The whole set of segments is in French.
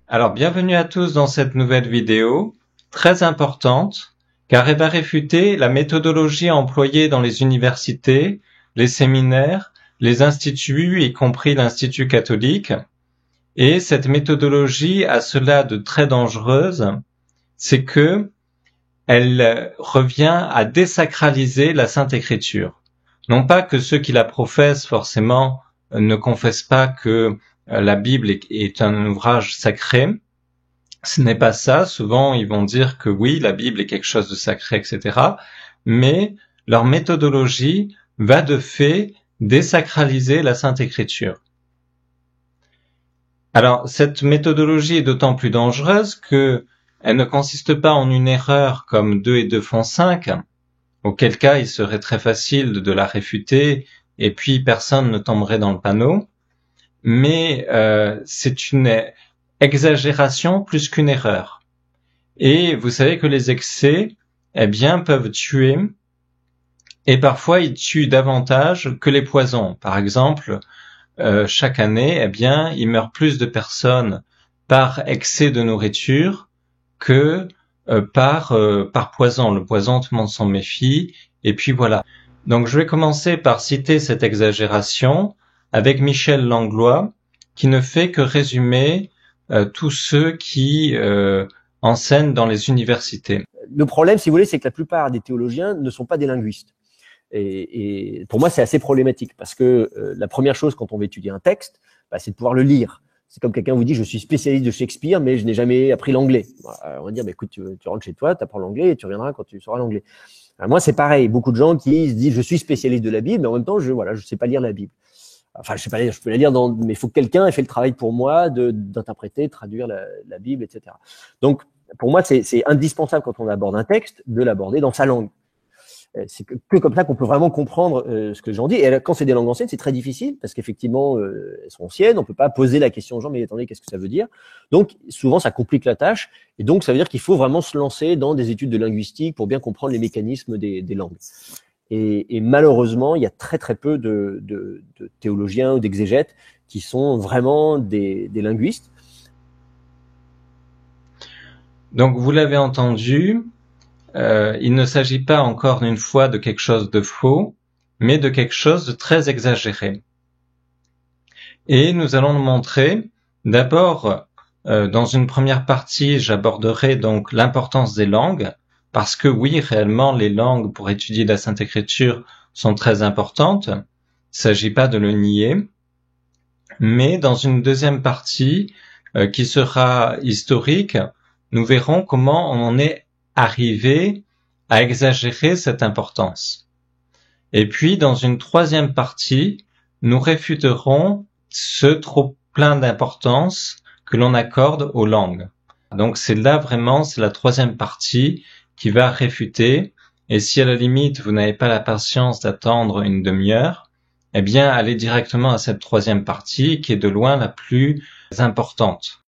Alors, bienvenue à tous dans cette nouvelle vidéo, très importante, car elle va réfuter la méthodologie employée dans les universités, les séminaires, les instituts, y compris l'Institut catholique. Et cette méthodologie a cela de très dangereuse, c'est que elle revient à désacraliser la Sainte Écriture. Non pas que ceux qui la professent forcément ne confessent pas que la Bible est un ouvrage sacré. Ce n'est pas ça. Souvent, ils vont dire que oui, la Bible est quelque chose de sacré, etc. Mais leur méthodologie va de fait désacraliser la Sainte Écriture. Alors, cette méthodologie est d'autant plus dangereuse que elle ne consiste pas en une erreur comme 2 et 2 font 5, auquel cas il serait très facile de la réfuter et puis personne ne tomberait dans le panneau. Mais c'est une exagération plus qu'une erreur. Et vous savez que les excès, peuvent tuer, et parfois ils tuent davantage que les poisons. Par exemple, chaque année, il meurt plus de personnes par excès de nourriture que par poison. Le poison, tout le monde s'en méfie, et puis voilà. Donc je vais commencer par citer cette exagération avec Michel Langlois, qui ne fait que résumer tous ceux qui enseignent dans les universités. Le problème, si vous voulez, c'est que la plupart des théologiens ne sont pas des linguistes. Et pour moi, c'est assez problématique parce que la première chose quand on veut étudier un texte, c'est de pouvoir le lire. C'est comme quelqu'un vous dit, je suis spécialiste de Shakespeare, mais je n'ai jamais appris l'anglais. On va dire, écoute, tu rentres chez toi, tu apprends l'anglais et tu reviendras quand tu sauras l'anglais. Moi, c'est pareil. Beaucoup de gens qui se disent, je suis spécialiste de la Bible, mais en même temps, je sais pas lire la Bible. Enfin, je sais pas lire, je peux la lire mais il faut que quelqu'un ait fait le travail pour moi d'interpréter, traduire la Bible, etc. Donc, pour moi, c'est indispensable quand on aborde un texte de l'aborder dans sa langue. C'est que comme ça qu'on peut vraiment comprendre ce que j'en dis. Et quand c'est des langues anciennes, c'est très difficile parce qu'effectivement, elles sont anciennes. On peut pas poser la question aux gens, mais attendez, qu'est-ce que ça veut dire? Donc, souvent, ça complique la tâche. Et donc, ça veut dire qu'il faut vraiment se lancer dans des études de linguistique pour bien comprendre les mécanismes des langues. Et malheureusement, il y a très très peu de théologiens ou d'exégètes qui sont vraiment des linguistes. Donc, vous l'avez entendu. Il ne s'agit pas encore une fois de quelque chose de faux, mais de quelque chose de très exagéré. Et nous allons le montrer. D'abord, dans une première partie, j'aborderai donc l'importance des langues, parce que oui, réellement, les langues pour étudier la Sainte Écriture sont très importantes. Il ne s'agit pas de le nier. Mais dans une deuxième partie, qui sera historique, nous verrons comment on en est arriver à exagérer cette importance. Et puis, dans une troisième partie, nous réfuterons ce trop plein d'importance que l'on accorde aux langues. Donc, c'est là vraiment, c'est la troisième partie qui va réfuter. Et si à la limite, vous n'avez pas la patience d'attendre une demi-heure, allez directement à cette troisième partie qui est de loin la plus importante.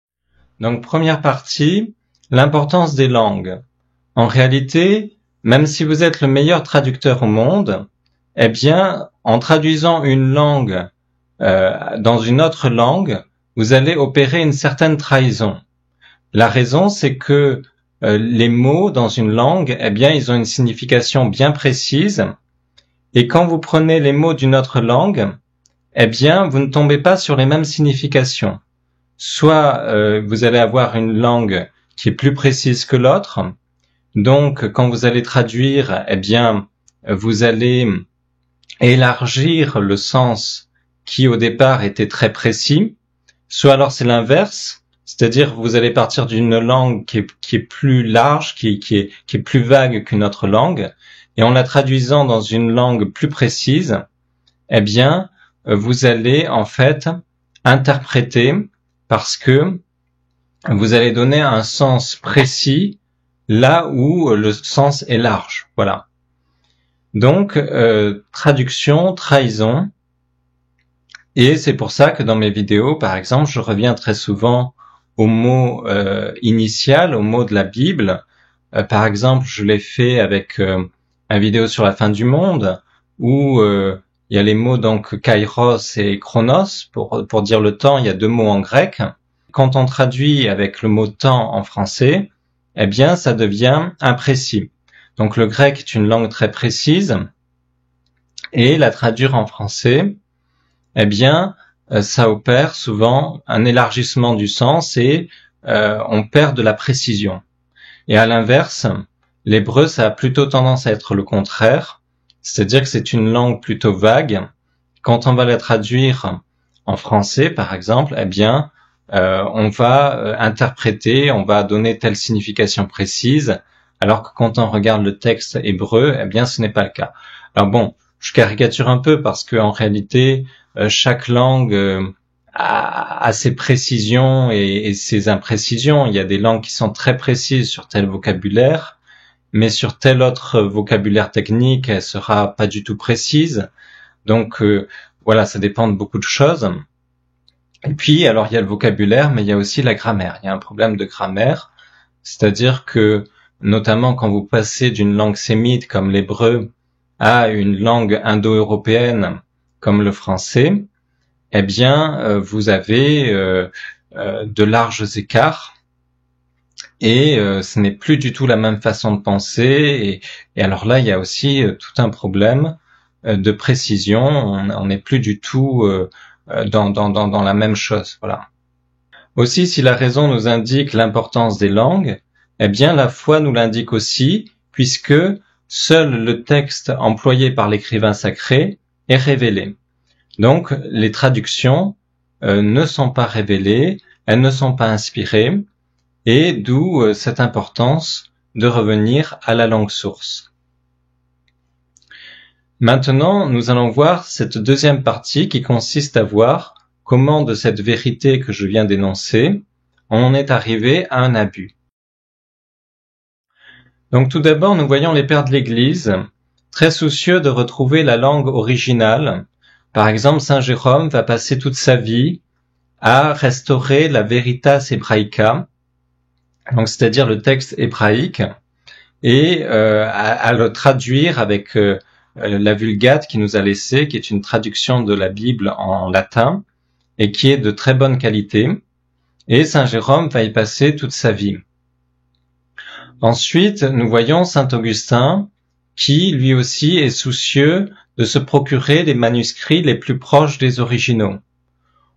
Donc, première partie, l'importance des langues. En réalité, même si vous êtes le meilleur traducteur au monde, en traduisant une langue dans une autre langue, vous allez opérer une certaine trahison. La raison, c'est que les mots dans une langue, ils ont une signification bien précise. Et quand vous prenez les mots d'une autre langue, vous ne tombez pas sur les mêmes significations. Soit vous allez avoir une langue qui est plus précise que l'autre. Donc, quand vous allez traduire, vous allez élargir le sens qui, au départ, était très précis. Soit alors c'est l'inverse, c'est-à-dire vous allez partir d'une langue qui est plus large, qui est plus vague qu'une autre langue, et en la traduisant dans une langue plus précise, vous allez en fait interpréter parce que vous allez donner un sens précis là où le sens est large. Voilà. Donc, traduction, trahison. Et c'est pour ça que dans mes vidéos, par exemple, je reviens très souvent au mot initial, au mot de la Bible. Par exemple, je l'ai fait avec une vidéo sur la fin du monde, où il y a les mots donc kairos et chronos. Pour dire le temps, il y a deux mots en grec. quand on traduit avec le mot temps en français, eh bien, ça devient imprécis. Donc, le grec est une langue très précise, et la traduire en français, eh bien, ça opère souvent un élargissement du sens et on perd de la précision. Et à l'inverse, l'hébreu, ça a plutôt tendance à être le contraire, c'est-à-dire que c'est une langue plutôt vague. Quand on va la traduire en français, par exemple, eh bien, on va interpréter, on va donner telle signification précise, alors que quand on regarde le texte hébreu, eh bien, ce n'est pas le cas. Alors bon, je caricature un peu parce que en réalité, chaque langue a ses précisions et ses imprécisions. Il y a des langues qui sont très précises sur tel vocabulaire, mais sur tel autre vocabulaire technique, elle sera pas du tout précise. Donc voilà, ça dépend de beaucoup de choses. Et puis, alors il y a le vocabulaire, mais il y a aussi la grammaire. Il y a un problème de grammaire, c'est-à-dire que notamment quand vous passez d'une langue sémite comme l'hébreu à une langue indo-européenne comme le français, eh bien, vous avez de larges écarts et ce n'est plus du tout la même façon de penser. Et alors là, il y a aussi tout un problème de précision. On n'est plus du tout dans la même chose. Voilà. Aussi, si la raison nous indique l'importance des langues, eh bien, la foi nous l'indique aussi, puisque seul le texte employé par l'écrivain sacré est révélé. Donc, les traductions ne sont pas révélées, elles ne sont pas inspirées, et d'où cette importance de revenir à la langue source. Maintenant, nous allons voir cette deuxième partie qui consiste à voir comment de cette vérité que je viens d'énoncer, on en est arrivé à un abus. Donc tout d'abord, nous voyons les pères de l'Église, très soucieux de retrouver la langue originale. Par exemple, Saint Jérôme va passer toute sa vie à restaurer la Veritas Hebraica, donc c'est-à-dire le texte hébraïque, et à le traduire avec la Vulgate qui nous a laissé, qui est une traduction de la Bible en latin, et qui est de très bonne qualité. Et Saint Jérôme va y passer toute sa vie. Ensuite, nous voyons Saint Augustin, qui lui aussi est soucieux de se procurer les manuscrits les plus proches des originaux.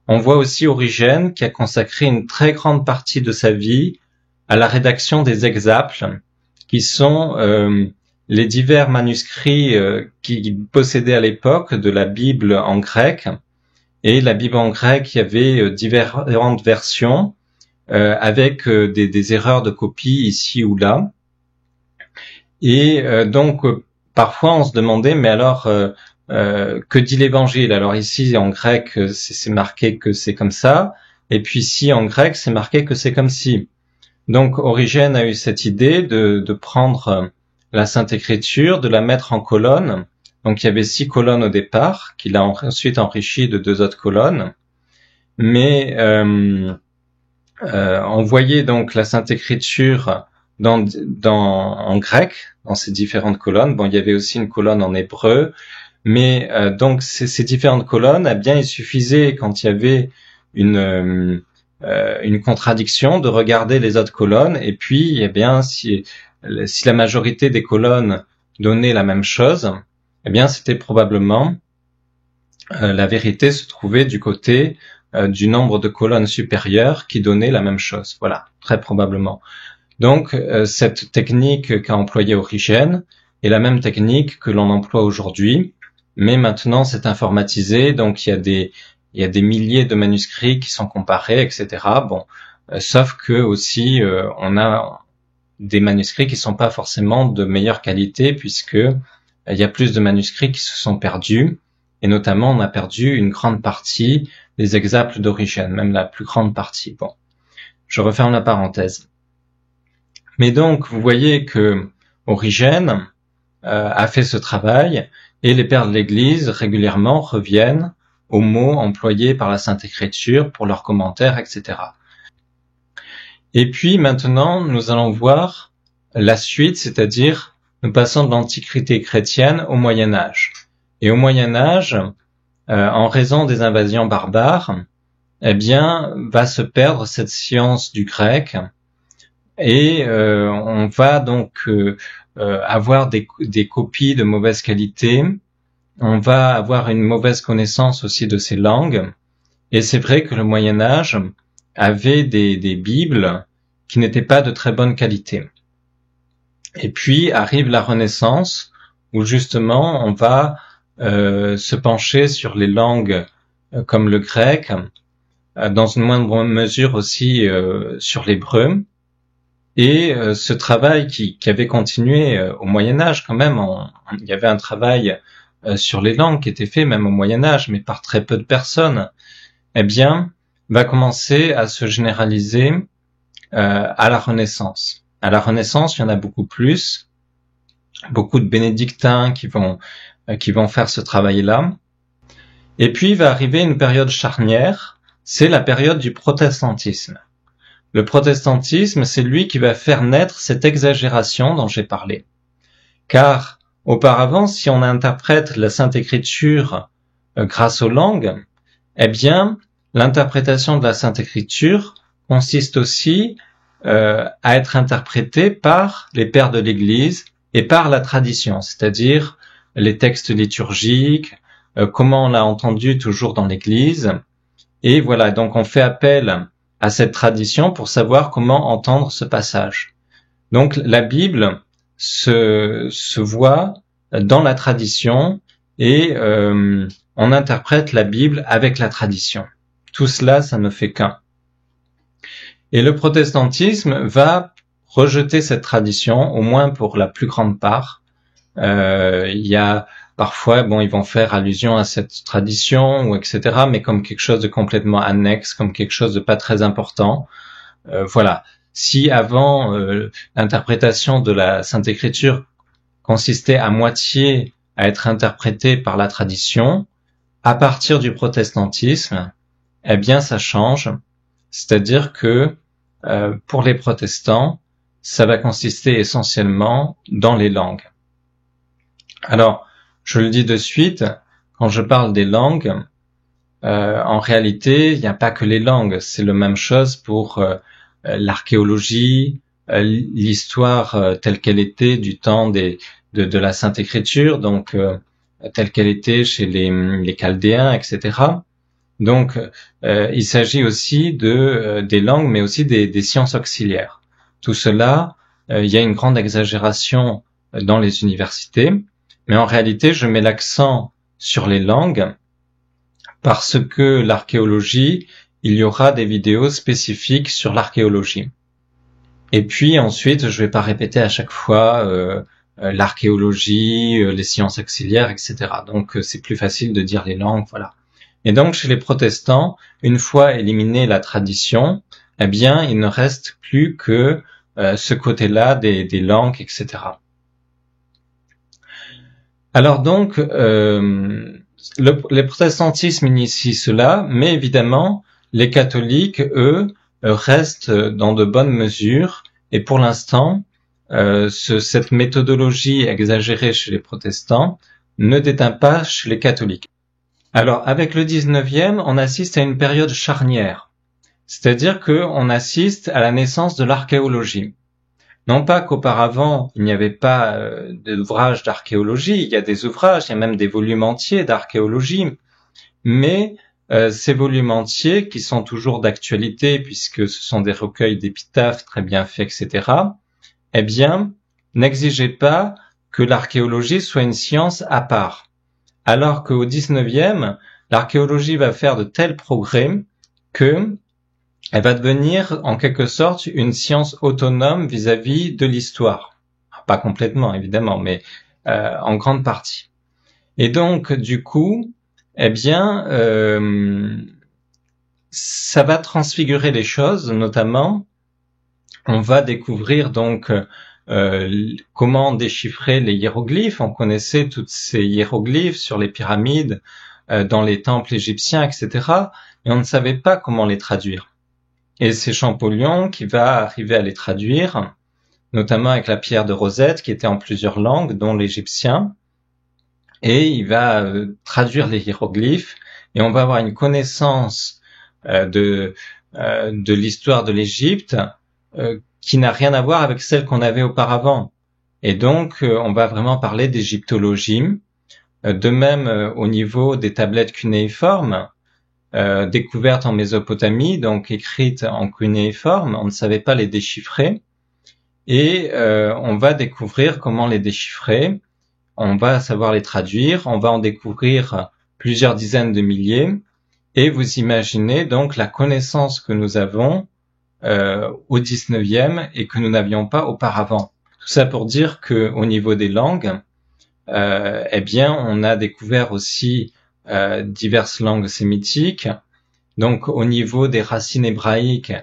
On voit aussi Origène, qui a consacré une très grande partie de sa vie à la rédaction des exaples, qui sont les divers manuscrits qu'il possédait à l'époque de la Bible en grec. Et la Bible en grec, il y avait différentes versions, avec des erreurs de copie ici ou là. Et donc, parfois, on se demandait, mais alors, que dit l'Évangile? Alors ici, en grec, c'est marqué que c'est comme ça, et puis ici, en grec, c'est marqué que c'est comme ci. Donc, Origène a eu cette idée de prendre la Sainte Écriture, de la mettre en colonnes. Donc, il y avait 6 colonnes au départ, qu'il a ensuite enrichi de 2 autres colonnes. Mais on voyait donc la Sainte Écriture en grec, dans ces différentes colonnes. Bon, il y avait aussi une colonne en hébreu, mais donc ces différentes colonnes, eh bien, il suffisait quand il y avait une contradiction de regarder les autres colonnes, et puis, eh bien, si la majorité des colonnes donnaient la même chose, eh bien, c'était probablement la vérité se trouvait du côté du nombre de colonnes supérieures qui donnait la même chose. Voilà, très probablement. Donc, cette technique qu'a employée Origène est la même technique que l'on emploie aujourd'hui, mais maintenant c'est informatisé, donc il y a des milliers de manuscrits qui sont comparés, etc. Bon, sauf que aussi on a des manuscrits qui sont pas forcément de meilleure qualité, puisque il y a plus de manuscrits qui se sont perdus, et notamment on a perdu une grande partie des exaples d'Origène, même la plus grande partie. Bon, je referme la parenthèse. Mais donc, vous voyez que Origène a fait ce travail, et les pères de l'Église régulièrement reviennent aux mots employés par la Sainte Écriture pour leurs commentaires, etc. Et puis maintenant, nous allons voir la suite, c'est-à-dire nous passons de l'Antiquité chrétienne au Moyen Âge. Et au Moyen Âge, en raison des invasions barbares, eh bien, va se perdre cette science du grec et on va donc avoir des copies de mauvaise qualité. On va avoir une mauvaise connaissance aussi de ces langues. Et c'est vrai que le Moyen-Âge avait des Bibles qui n'étaient pas de très bonne qualité. Et puis arrive la Renaissance, où justement on va se pencher sur les langues comme le grec, dans une moindre mesure aussi sur l'hébreu. Et ce travail qui avait continué au Moyen-Âge quand même, il y avait un travail sur les langues qui était fait même au Moyen-Âge, mais par très peu de personnes, eh bien, va commencer à se généraliser à la Renaissance. À la Renaissance, il y en a beaucoup plus, beaucoup de bénédictins qui vont faire ce travail-là. Et puis va arriver une période charnière, c'est la période du protestantisme. Le protestantisme, c'est lui qui va faire naître cette exagération dont j'ai parlé. Car auparavant, si on interprète la Sainte Écriture grâce aux langues, eh bien, l'interprétation de la Sainte Écriture consiste aussi à être interprétée par les pères de l'Église et par la tradition, c'est-à-dire les textes liturgiques, comment on l'a entendu toujours dans l'Église. Et voilà, donc on fait appel à cette tradition pour savoir comment entendre ce passage. Donc la Bible se voit dans la tradition et on interprète la Bible avec la tradition. Tout cela, ça ne fait qu'un. Et le protestantisme va rejeter cette tradition, au moins pour la plus grande part. Il y a parfois, ils vont faire allusion à cette tradition ou etc., mais comme quelque chose de complètement annexe, comme quelque chose de pas très important. Voilà. Si avant l'interprétation de la Sainte Écriture consistait à moitié à être interprétée par la tradition, à partir du protestantisme, eh bien ça change. C'est-à-dire que pour les protestants, ça va consister essentiellement dans les langues. Alors, je le dis de suite, quand je parle des langues, en réalité, il n'y a pas que les langues. C'est la même chose pour l'archéologie, l'histoire telle qu'elle était du temps de la Sainte Écriture, donc telle qu'elle était chez les Chaldéens, etc. Donc, il s'agit aussi des langues, mais aussi des sciences auxiliaires. Tout cela, il y a une grande exagération dans les universités, mais en réalité, je mets l'accent sur les langues parce que l'archéologie, il y aura des vidéos spécifiques sur l'archéologie. Et puis ensuite, je vais pas répéter à chaque fois l'archéologie, les sciences auxiliaires, etc. Donc, c'est plus facile de dire les langues, voilà. Et donc, chez les protestants, une fois éliminée la tradition, eh bien, il ne reste plus que ce côté-là des langues, etc. Alors donc, le protestantisme initie cela, mais évidemment, les catholiques, eux, restent dans de bonnes mesures, et pour l'instant, cette méthodologie exagérée chez les protestants ne déteint pas chez les catholiques. Alors, avec le 19e, on assiste à une période charnière, c'est-à-dire qu'on assiste à la naissance de l'archéologie. Non pas qu'auparavant, il n'y avait pas d'ouvrages d'archéologie, il y a des ouvrages, il y a même des volumes entiers d'archéologie, mais ces volumes entiers, qui sont toujours d'actualité, puisque ce sont des recueils d'épitaphes très bien faits, etc., eh bien, n'exigez pas que l'archéologie soit une science à part. Alors qu'au 19e, l'archéologie va faire de tels progrès que elle va devenir en quelque sorte une science autonome vis-à-vis de l'histoire. Pas complètement, évidemment, mais en grande partie. Et donc, du coup, eh bien, ça va transfigurer les choses, notamment, on va découvrir donc comment déchiffrer les hiéroglyphes. On connaissait tous ces hiéroglyphes sur les pyramides, dans les temples égyptiens, etc. Et on ne savait pas comment les traduire. Et c'est Champollion qui va arriver à les traduire, notamment avec la pierre de Rosette, qui était en plusieurs langues, dont l'égyptien. Et il va traduire les hiéroglyphes, et on va avoir une connaissance de l'histoire de l'Égypte qui n'a rien à voir avec celle qu'on avait auparavant. Et donc, on va vraiment parler d'égyptologie. De même, au niveau des tablettes cunéiformes, découvertes en Mésopotamie, donc écrites en cunéiforme, on ne savait pas les déchiffrer. Et on va découvrir comment les déchiffrer. On va savoir les traduire. On va en découvrir plusieurs dizaines de milliers. Et vous imaginez donc la connaissance que nous avons au 19e et que nous n'avions pas auparavant. Tout ça pour dire que au niveau des langues, eh bien, on a découvert aussi diverses langues sémitiques. Donc, au niveau des racines hébraïques,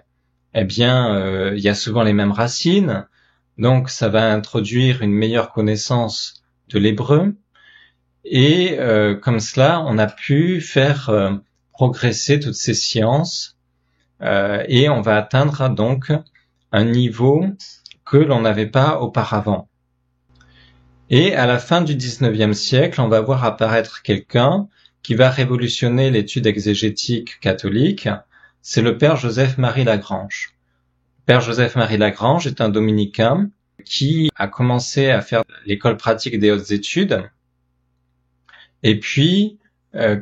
eh bien, il y a souvent les mêmes racines. Donc, ça va introduire une meilleure connaissance de l'hébreu. Et comme cela, on a pu faire progresser toutes ces sciences et on va atteindre donc un niveau que l'on n'avait pas auparavant. Et à la fin du 19e siècle, on va voir apparaître quelqu'un qui va révolutionner l'étude exégétique catholique. C'est le père Joseph-Marie Lagrange. Le père Joseph-Marie Lagrange est un dominicain qui a commencé à faire l'école pratique des hautes études. Et puis,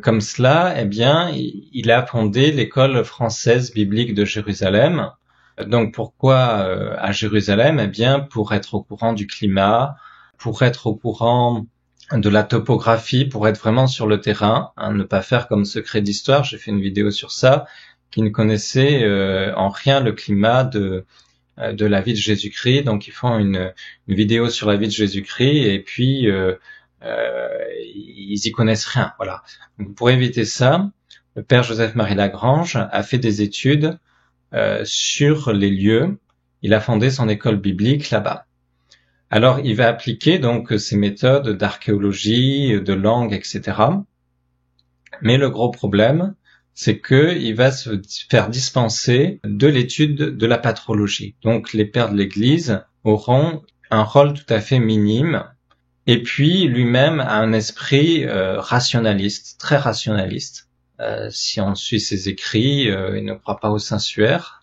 comme cela, eh bien, il a fondé l'école française biblique de Jérusalem. Donc, pourquoi à Jérusalem? Eh bien, pour être au courant du climat, pour être au courant de la topographie, pour être vraiment sur le terrain, hein, ne pas faire comme Secret d'Histoire. J'ai fait une vidéo sur ça, qui ne connaissait en rien le climat de la vie de Jésus-Christ. Donc, ils font une vidéo sur la vie de Jésus-Christ et puis ils y connaissent rien. Voilà. Donc, pour éviter ça, le père Joseph-Marie Lagrange a fait des études sur les lieux. Il a fondé son école biblique là-bas. Alors, il va appliquer donc ces méthodes d'archéologie, de langue, etc. Mais le gros problème, c'est que il va se faire dispenser de l'étude de la patrologie. Donc, les pères de l'Église auront un rôle tout à fait minime. Et puis, lui-même a un esprit rationaliste, très rationaliste. Si on suit ses écrits, il ne croit pas au Saint-Suaire.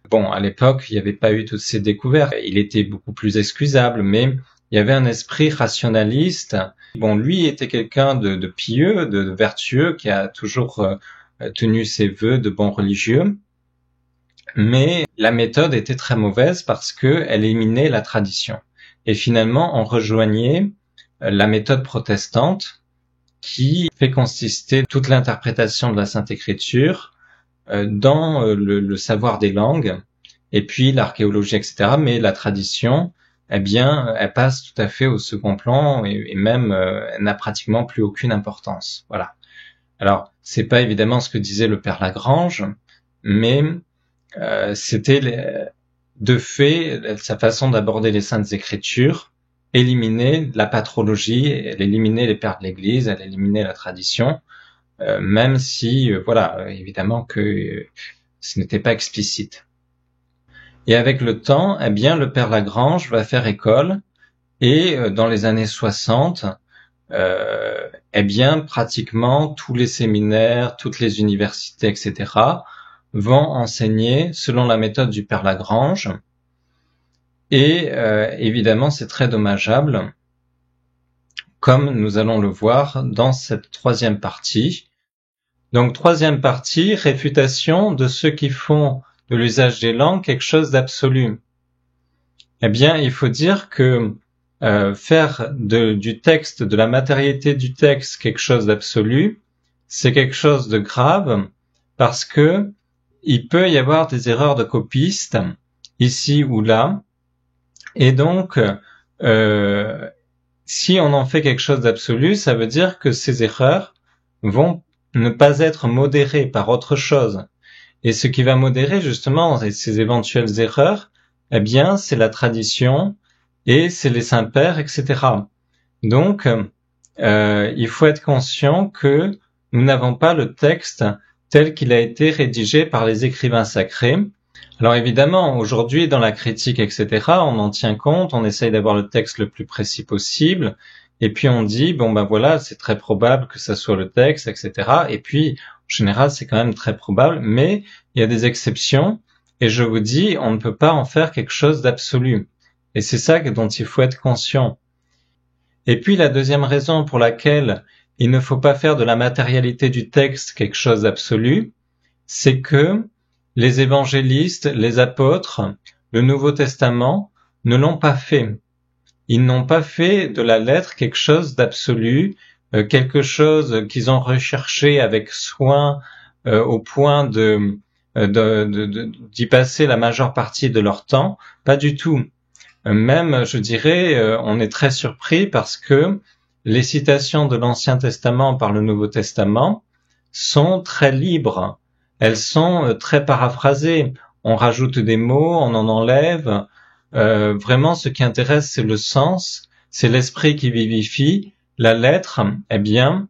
Bon, à l'époque, il n'y avait pas eu toutes ces découvertes. Il était beaucoup plus excusable, mais il y avait un esprit rationaliste. Bon, lui était quelqu'un de pieux, de vertueux, qui a toujours tenu ses vœux de bon religieux. Mais la méthode était très mauvaise parce que elle éliminait la tradition. Et finalement, on rejoignait la méthode protestante qui fait consister toute l'interprétation de la Sainte Écriture dans le savoir des langues et puis l'archéologie, etc. Mais la tradition, eh bien, elle passe tout à fait au second plan et même elle n'a pratiquement plus aucune importance. Voilà. Alors, c'est pas évidemment ce que disait le père Lagrange, mais c'était de fait sa façon d'aborder les Saintes Écritures, éliminer la patrologie, elle éliminait les pères de l'Église, elle éliminait la tradition. Même si, voilà, évidemment que ce n'était pas explicite. Et avec le temps, eh bien, le père Lagrange va faire école et dans les années 60, eh bien, pratiquement tous les séminaires, toutes les universités, etc., vont enseigner selon la méthode du père Lagrange. Et évidemment, c'est très dommageable, comme nous allons le voir dans cette troisième partie. Donc, troisième partie, réfutation de ceux qui font de l'usage des langues quelque chose d'absolu. Eh bien, il faut dire que faire du texte, de la matérialité du texte, quelque chose d'absolu, c'est quelque chose de grave parce que il peut y avoir des erreurs de copistes ici ou là. Et donc, si on en fait quelque chose d'absolu, ça veut dire que ces erreurs vont ne pas être modéré par autre chose. Et ce qui va modérer justement ces éventuelles erreurs, eh bien, c'est la tradition et c'est les saints-pères, etc. Donc, il faut être conscient que nous n'avons pas le texte tel qu'il a été rédigé par les écrivains sacrés. Alors évidemment, aujourd'hui, dans la critique, etc., on en tient compte, on essaye d'avoir le texte le plus précis possible, et puis on dit, bon ben voilà, c'est très probable que ça soit le texte, etc. Et puis, en général, c'est quand même très probable, mais il y a des exceptions, et je vous dis, on ne peut pas en faire quelque chose d'absolu. Et c'est ça dont il faut être conscient. Et puis la deuxième raison pour laquelle il ne faut pas faire de la matérialité du texte quelque chose d'absolu, c'est que les évangélistes, les apôtres, le Nouveau Testament ne l'ont pas fait. Ils n'ont pas fait de la lettre quelque chose d'absolu, quelque chose qu'ils ont recherché avec soin au point d'y passer la majeure partie de leur temps. Pas du tout. Même, je dirais, on est très surpris parce que les citations de l'Ancien Testament par le Nouveau Testament sont très libres. Elles sont très paraphrasées. On rajoute des mots, on en enlève. Vraiment, ce qui intéresse, c'est le sens, c'est l'esprit qui vivifie. La lettre, eh bien,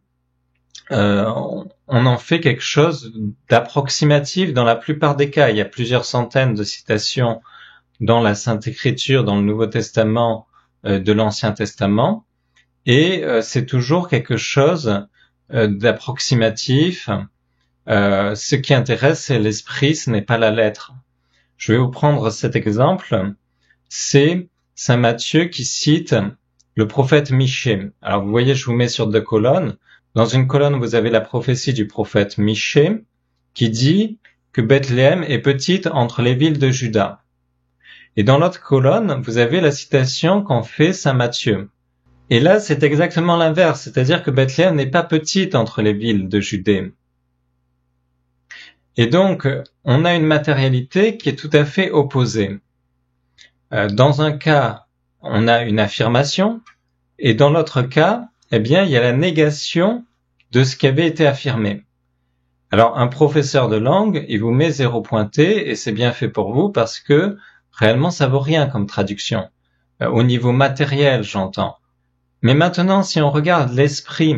on en fait quelque chose d'approximatif dans la plupart des cas. Il y a plusieurs centaines de citations dans la Sainte Écriture, dans le Nouveau Testament, de l'Ancien Testament, et c'est toujours quelque chose d'approximatif. Ce qui intéresse, c'est l'esprit, ce n'est pas la lettre. Je vais vous prendre cet exemple. C'est saint Matthieu qui cite le prophète Michée. Alors vous voyez, je vous mets sur 2 colonnes. Dans une colonne, vous avez la prophétie du prophète Michée qui dit que Bethléem est petite entre les villes de Juda. Et dans l'autre colonne, vous avez la citation qu'en fait saint Matthieu. Et là, c'est exactement l'inverse, c'est-à-dire que Bethléem n'est pas petite entre les villes de Judée. Et donc, on a une matérialité qui est tout à fait opposée. Dans un cas, on a une affirmation, et dans l'autre cas, eh bien, il y a la négation de ce qui avait été affirmé. Alors, un professeur de langue, il vous met 0 pointé, et c'est bien fait pour vous parce que réellement, ça vaut rien comme traduction. Au niveau matériel, j'entends. Mais maintenant, si on regarde l'esprit,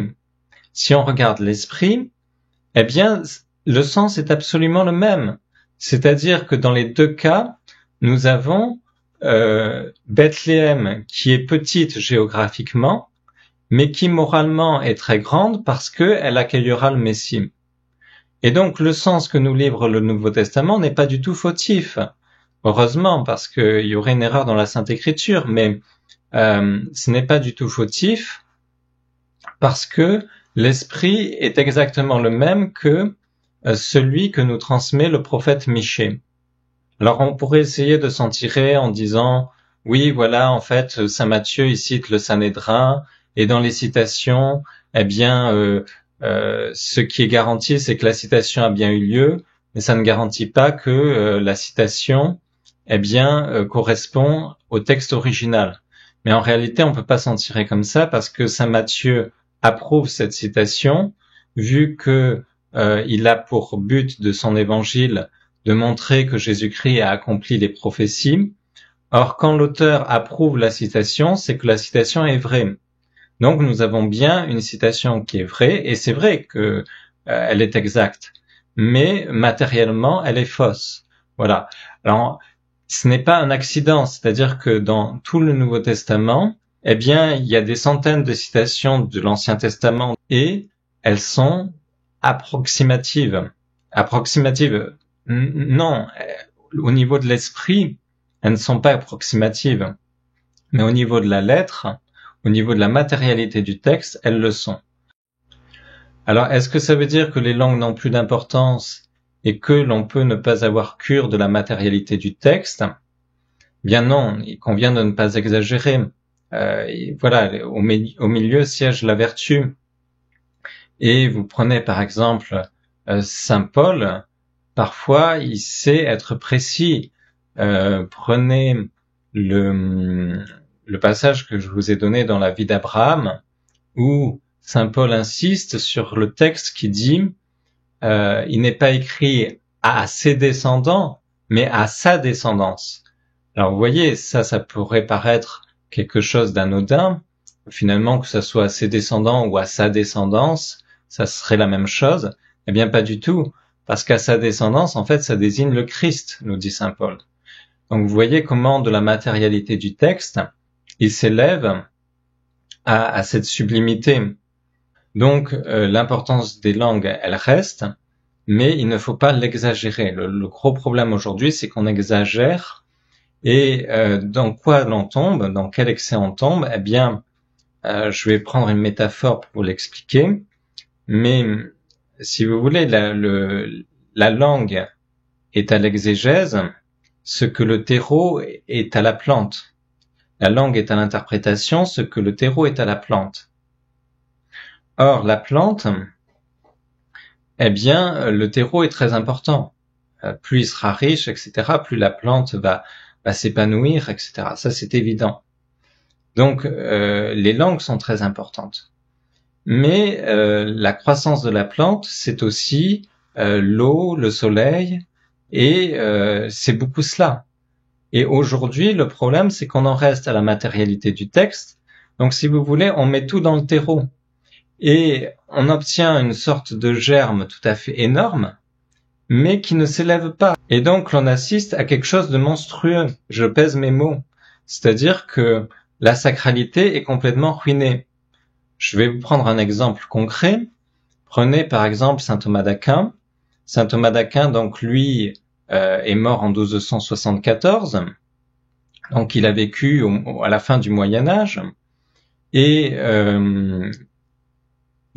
eh bien, le sens est absolument le même. C'est-à-dire que dans les 2 cas, nous avons Bethléem qui est petite géographiquement, mais qui moralement est très grande parce qu'elle accueillera le Messie. Et donc, le sens que nous livre le Nouveau Testament n'est pas du tout fautif. Heureusement, parce qu'il y aurait une erreur dans la Sainte Écriture, mais ce n'est pas du tout fautif, parce que l'esprit est exactement le même que celui que nous transmet le prophète Michée. Alors on pourrait essayer de s'en tirer en disant, oui, voilà, en fait, saint Matthieu, il cite le Sanhédrin, et dans les citations, eh bien, ce qui est garanti, c'est que la citation a bien eu lieu, mais ça ne garantit pas que la citation eh bien, correspond au texte original. Mais en réalité, on peut pas s'en tirer comme ça parce que saint Matthieu approuve cette citation, vu que il a pour but de son évangile de montrer que Jésus-Christ a accompli les prophéties. Or, quand l'auteur approuve la citation, c'est que la citation est vraie. Donc, nous avons bien une citation qui est vraie, et c'est vrai que elle est exacte, mais matériellement, elle est fausse. Voilà. Alors, ce n'est pas un accident, c'est-à-dire que dans tout le Nouveau Testament, eh bien, il y a des centaines de citations de l'Ancien Testament et elles sont approximatives. Approximatives, non, au niveau de l'esprit, elles ne sont pas approximatives, mais au niveau de la lettre, au niveau de la matérialité du texte, elles le sont. Alors, est-ce que ça veut dire que les langues n'ont plus d'importance et que l'on peut ne pas avoir cure de la matérialité du texte? Bien non, il convient de ne pas exagérer. Voilà, au milieu siège la vertu. Et vous prenez par exemple saint Paul, parfois il sait être précis. Prenez le passage que je vous ai donné dans la vie d'Abraham, où saint Paul insiste sur le texte qui dit il n'est pas écrit à ses descendants, mais à sa descendance. Alors vous voyez, ça pourrait paraître quelque chose d'anodin. Finalement, que ça soit à ses descendants ou à sa descendance, ça serait la même chose. Eh bien, pas du tout. Parce qu'à sa descendance, en fait, ça désigne le Christ, nous dit saint Paul. Donc vous voyez comment de la matérialité du texte, il s'élève à cette sublimité. Donc l'importance des langues, elle reste, mais il ne faut pas l'exagérer. Le gros problème aujourd'hui, c'est qu'on exagère. Et dans quoi l'on tombe, dans quel excès on tombe? Eh bien, je vais prendre une métaphore pour vous l'expliquer. Mais si vous voulez, la langue est à l'exégèse ce que le terreau est à la plante. La langue est à l'interprétation ce que le terreau est à la plante. Or, la plante, eh bien, le terreau est très important. Plus il sera riche, etc., plus la plante va s'épanouir, etc. Ça, c'est évident. Donc, les langues sont très importantes. Mais la croissance de la plante, c'est aussi l'eau, le soleil, et c'est beaucoup cela. Et aujourd'hui, le problème, c'est qu'on en reste à la matérialité du texte. Donc, si vous voulez, on met tout dans le terreau. Et on obtient une sorte de germe tout à fait énorme, mais qui ne s'élève pas. Et donc, l'on assiste à quelque chose de monstrueux. Je pèse mes mots. C'est-à-dire que la sacralité est complètement ruinée. Je vais vous prendre un exemple concret. Prenez par exemple saint Thomas d'Aquin. Saint Thomas d'Aquin, donc lui, est mort en 1274. Donc il a vécu à la fin du Moyen-Âge. Et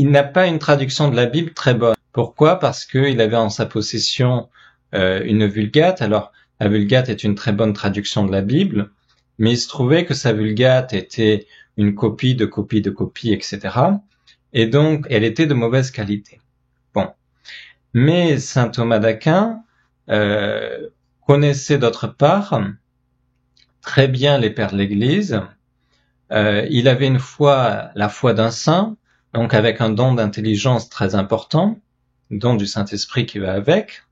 il n'a pas une traduction de la Bible très bonne. Pourquoi? Parce qu'il avait en sa possession une Vulgate. Alors, la Vulgate est une très bonne traduction de la Bible, mais il se trouvait que sa Vulgate était une copie de copie de copie, etc. Et donc, elle était de mauvaise qualité. Bon. Mais saint Thomas d'Aquin connaissait d'autre part très bien les pères de l'Église. Il avait une foi, la foi d'un saint, donc avec un don d'intelligence très important, don du Saint-Esprit qui va avec.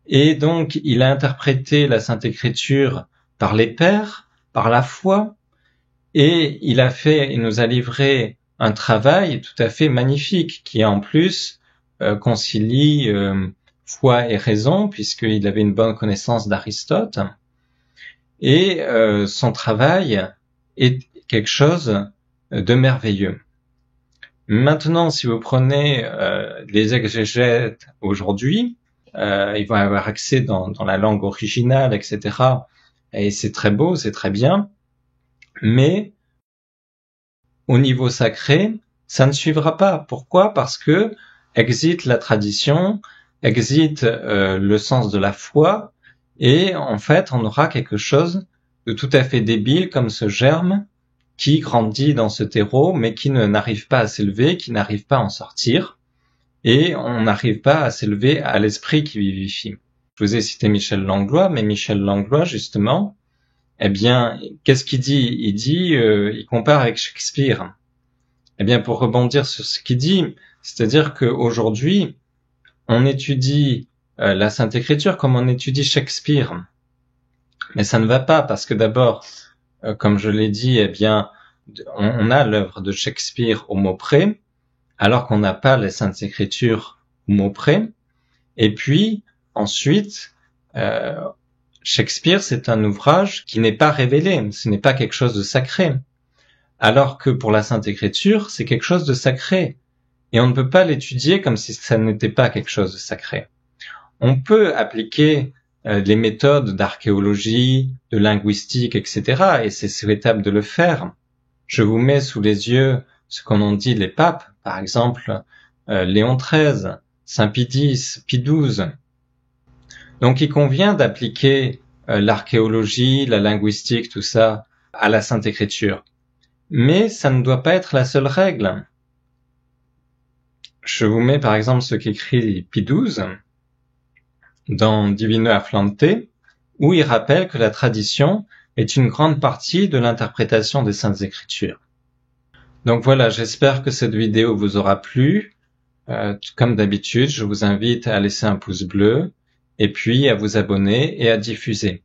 Et donc, il a interprété la Sainte Écriture par les pères, par la foi, et il nous a livré un travail tout à fait magnifique, qui en plus concilie foi et raison, puisqu'il avait une bonne connaissance d'Aristote. Et son travail est quelque chose de merveilleux. Maintenant, si vous prenez les exégètes aujourd'hui, ils vont avoir accès dans la langue originale, etc. Et c'est très beau, c'est très bien. Mais au niveau sacré, ça ne suivra pas. Pourquoi? Parce que existe la tradition, existe le sens de la foi, et en fait, on aura quelque chose de tout à fait débile comme ce germe qui grandit dans ce terreau, mais qui n'arrive pas à s'élever, qui n'arrive pas à en sortir, et on n'arrive pas à s'élever à l'esprit qui vivifie. Je vous ai cité Michel Langlois, mais Michel Langlois, justement, eh bien, qu'est-ce qu'il dit? Il compare avec Shakespeare. Eh bien, pour rebondir sur ce qu'il dit, c'est-à-dire qu'aujourd'hui, on étudie la Sainte Écriture comme on étudie Shakespeare. Mais ça ne va pas, parce que d'abord, comme je l'ai dit, eh bien, on a l'œuvre de Shakespeare au mot près, alors qu'on n'a pas les Saintes Écritures au mot près. Et puis, ensuite, Shakespeare, c'est un ouvrage qui n'est pas révélé, ce n'est pas quelque chose de sacré. Alors que pour la Sainte Écriture, c'est quelque chose de sacré. Et on ne peut pas l'étudier comme si ça n'était pas quelque chose de sacré. On peut appliquer les méthodes d'archéologie, de linguistique, etc. Et c'est souhaitable de le faire. Je vous mets sous les yeux ce qu'en ont dit les papes, par exemple Léon XIII, Saint Pie X, Pie XII. Donc il convient d'appliquer l'archéologie, la linguistique, tout ça, à la Sainte Écriture. Mais ça ne doit pas être la seule règle. Je vous mets par exemple ce qu'écrit Pie XII dans Divino Afflante, où il rappelle que la tradition est une grande partie de l'interprétation des Saintes Écritures. Donc voilà, j'espère que cette vidéo vous aura plu. Comme d'habitude, je vous invite à laisser un pouce bleu, et puis à vous abonner et à diffuser.